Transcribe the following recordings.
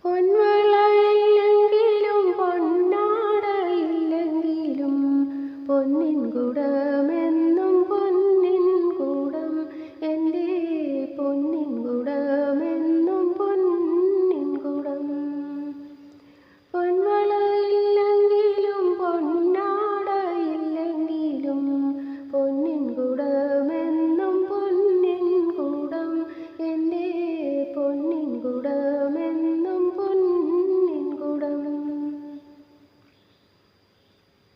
പൊൻവളയില്ലെങ്കിലും പൊന്നാടയില്ലെങ്കിലും പൊന്നിൻ കുടമെന്നും പൊന്നിൻ കുടം എൻ്റെ പൊന്നിൻ കുടമെന്നും പൊന്നിൻ കുടം. പൊൻവളയില്ലെങ്കിലും പൊന്നാടയില്ലെങ്കിലും പൊന്നിൻ കുടമെന്നും പൊന്നിൻ കുടം എൻ്റെ പൊന്നിൻ കുടമെന്നും പൊന്നിൻ കുടം.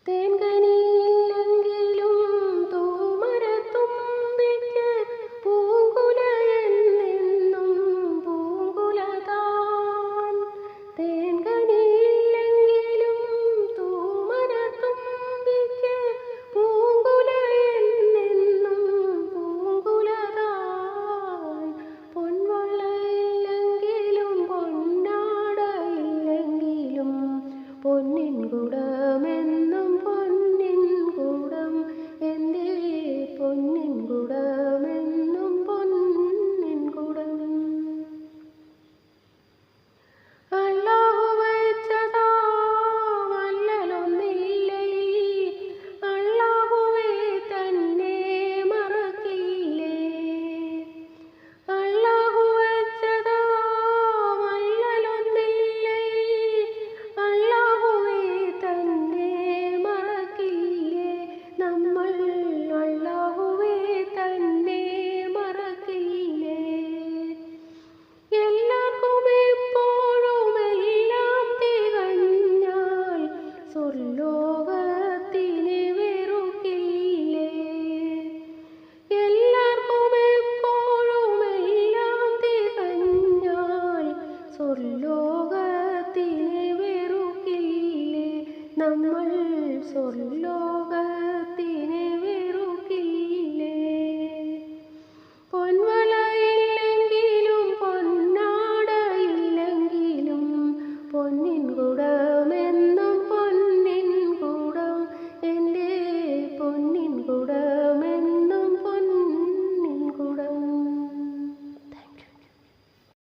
തേൻകനിയില്ലെങ്കിലും തൂമരത്തുമ്പിക്ക് പൂങ്കുലയെന്നെന്നും പൂങ്കുലതാൻ. തേൻകനിയില്ലെങ്കിലും തൂമരത്തുമ്പിക്ക് പൂങ്കുലയെന്നെന്നും പൂങ്കുലതാൻ. പൊൻവളയില്ലെങ്കിലും പൊന്നാടയില്ലെങ്കിലും പൊന്നിൻ കുടമെന്നും പൊന്നിൻ കുടം എൻ്റെ പൊന്നിൻ കുടമെന്നും പൊന്നിൻ കുടം. അല്ലാഹു വെച്ചതാ വല്ലലൊന്നില്ലേ, അല്ലാഹുവേ തന്നെ മറക്കില്ലേ. അല്ലാഹു വെച്ചതാ വല്ലലൊന്നില്ലേ, അല്ലാഹുവേ തന്നെ മറക്കില്ലേ. നമ്മൾ അല്ലാഹുവേ തന്നെ മറക്കില്ലേ. എല്ലാവർക്കും എപ്പോഴും എല്ലാം തികഞ്ഞാൽ സ്വർലോകത്തിനെ വെറുക്കില്ലേ. എല്ലാവർക്കും എപ്പോഴും എല്ലാം തികഞ്ഞാൽ സ്വർലോകത്തിനെ വെറുക്കില്ലേ. നമ്മൾ സ്വർലോകത്തിനെ